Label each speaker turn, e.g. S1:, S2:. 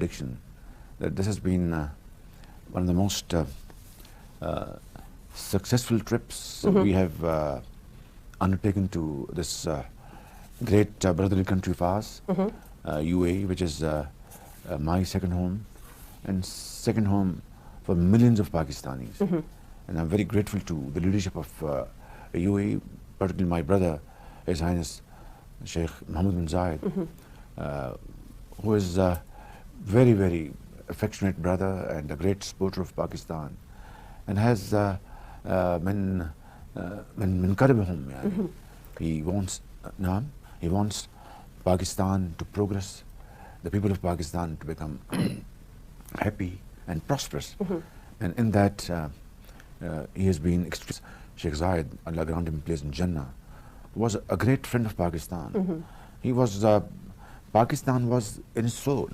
S1: prediction that this has been one of the most successful trips we have undertaken to this great brotherly country of ours, UAE, which is my second home and second home for millions of Pakistanis. And I'm very grateful to the leadership of UAE, particularly my brother, His Highness Sheikh Mohammed bin Zayed, who is a very, very affectionate brother and a great supporter of Pakistan, and has من قربهم يعني. He wants Pakistan to progress, the people of Pakistan to become happy and prosperous, and in that he has been extreme. Sheikh Zayed, Allah grant him place in Jannah, was a great friend of Pakistan. He was Pakistan was in his soul.